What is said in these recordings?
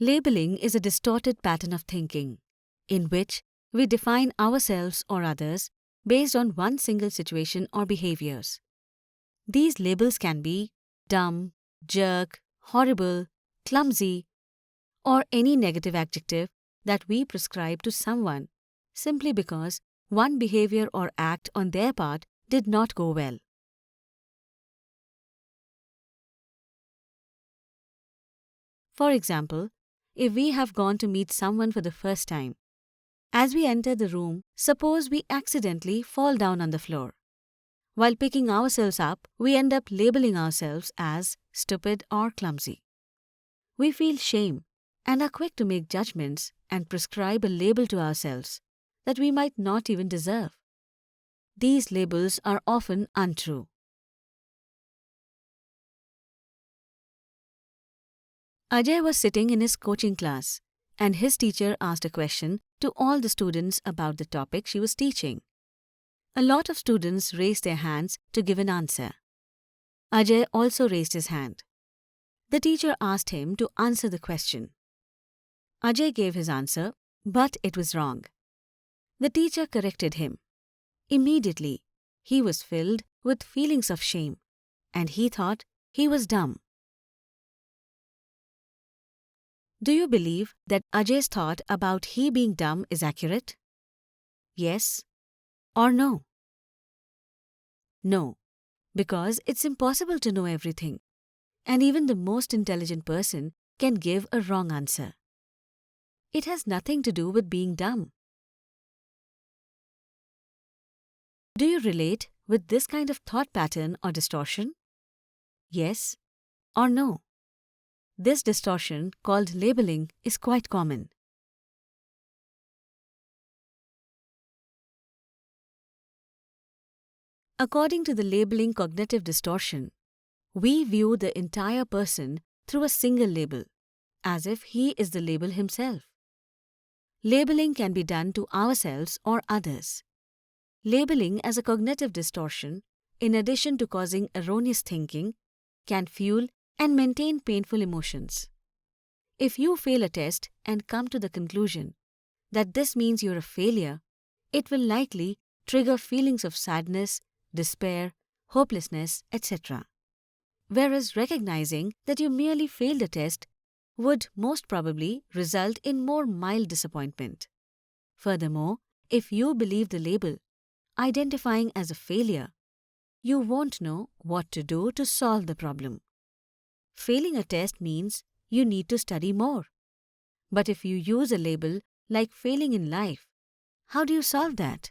Labeling is a distorted pattern of thinking, in which we define ourselves or others based on one single situation or behaviors. These labels can be dumb, jerk, horrible, clumsy, or any negative adjective that we prescribe to someone simply because one behavior or act on their part did not go well. For example, if we have gone to meet someone for the first time, as we enter the room, suppose we accidentally fall down on the floor. While picking ourselves up, we end up labeling ourselves as stupid or clumsy. We feel shame and are quick to make judgments and prescribe a label to ourselves that we might not even deserve. These labels are often untrue. Ajay was sitting in his coaching class, and his teacher asked a question to all the students about the topic she was teaching. A lot of students raised their hands to give an answer. Ajay also raised his hand. The teacher asked him to answer the question. Ajay gave his answer, but it was wrong. The teacher corrected him. Immediately, he was filled with feelings of shame, and he thought he was dumb. Do you believe that Ajay's thought about he being dumb is accurate? Yes or no? No, because it's impossible to know everything, and even the most intelligent person can give a wrong answer. It has nothing to do with being dumb. Do you relate with this kind of thought pattern or distortion? Yes or no? This distortion, called labeling, is quite common. According to the labeling cognitive distortion, we view the entire person through a single label, as if he is the label himself. Labeling can be done to ourselves or others. Labeling as a cognitive distortion, in addition to causing erroneous thinking, can fuel and maintain painful emotions. If you fail a test and come to the conclusion that this means you're a failure, it will likely trigger feelings of sadness, despair, hopelessness, etc. Whereas recognizing that you merely failed a test would most probably result in more mild disappointment. Furthermore, if you believe the label, identifying as a failure, you won't know what to do to solve the problem. Failing a test means you need to study more. But if you use a label like failing in life, how do you solve that?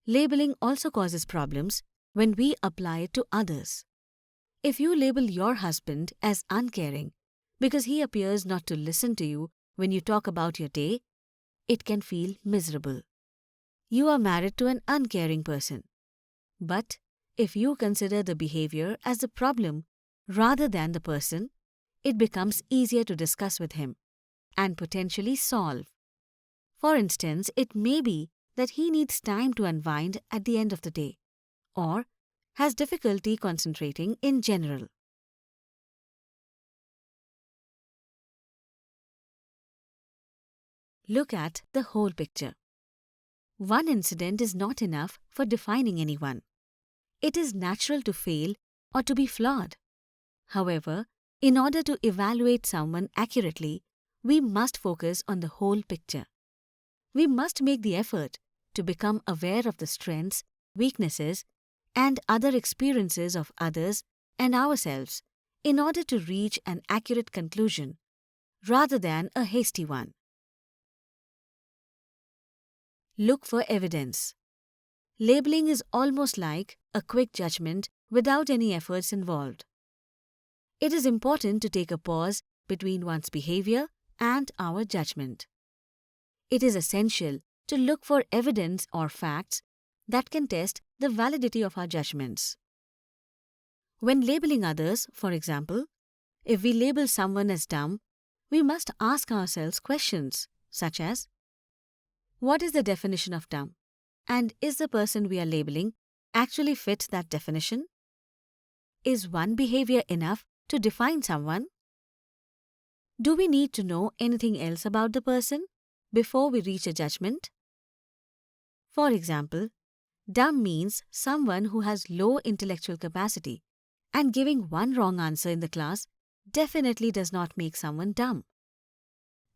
Labeling also causes problems when we apply it to others. If you label your husband as uncaring because he appears not to listen to you when you talk about your day, it can feel miserable. You are married to an uncaring person. But if you consider the behavior as the problem rather than the person, it becomes easier to discuss with him and potentially solve. For instance, it may be that he needs time to unwind at the end of the day, or has difficulty concentrating in general. Look at the whole picture. One incident is not enough for defining anyone. It is natural to fail or to be flawed. However, in order to evaluate someone accurately, we must focus on the whole picture. We must make the effort to become aware of the strengths, weaknesses, and other experiences of others and ourselves in order to reach an accurate conclusion rather than a hasty one. Look for evidence. Labeling is almost like a quick judgment without any efforts involved. It is important to take a pause between one's behavior and our judgment. It is essential to look for evidence or facts that can test the validity of our judgments. When labeling others, for example, if we label someone as dumb, we must ask ourselves questions such as, what is the definition of dumb? And is the person we are labeling actually fit that definition? Is one behavior enough to define someone? Do we need to know anything else about the person before we reach a judgment? For example, dumb means someone who has low intellectual capacity, and giving one wrong answer in the class definitely does not make someone dumb.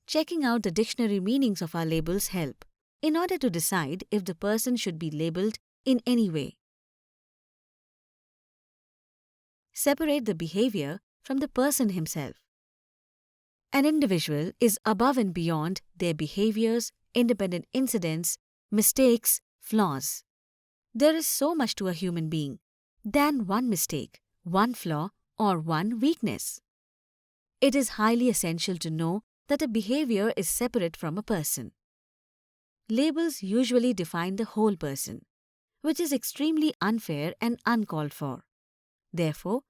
Checking out the dictionary meanings of our labels help in order to decide if the person should be labeled in any way. Separate the behavior from the person himself. An individual is above and beyond their behaviors, independent incidents, mistakes, flaws. There is so much to a human being than one mistake, one flaw, or one weakness. It is highly essential to know that a behavior is separate from a person. Labels usually define the whole person, which is extremely unfair and uncalled for. Therefore,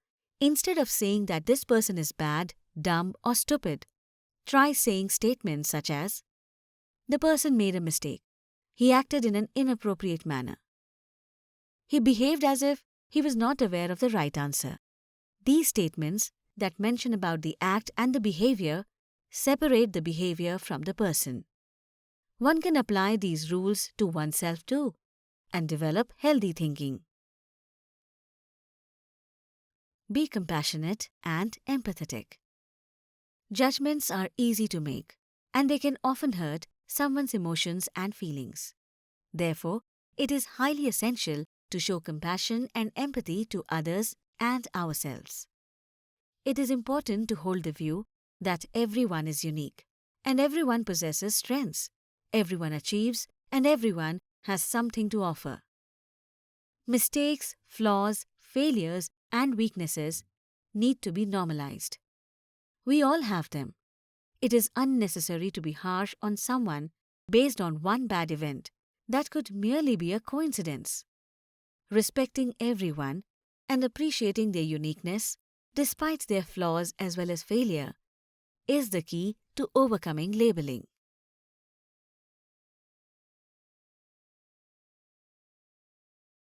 instead of saying that this person is bad, dumb, or stupid, try saying statements such as, "The person made a mistake. He acted in an inappropriate manner. He behaved as if he was not aware of the right answer." These statements that mention about the act and the behavior separate the behavior from the person. One can apply these rules to oneself too and develop healthy thinking. Be compassionate and empathetic. Judgments are easy to make, and they can often hurt someone's emotions and feelings. Therefore, it is highly essential to show compassion and empathy to others and ourselves. It is important to hold the view that everyone is unique, and everyone possesses strengths, everyone achieves, and everyone has something to offer. Mistakes, flaws, failures, and weaknesses need to be normalized. We all have them. It is unnecessary to be harsh on someone based on one bad event that could merely be a coincidence. Respecting everyone and appreciating their uniqueness, despite their flaws as well as failure, is the key to overcoming labeling.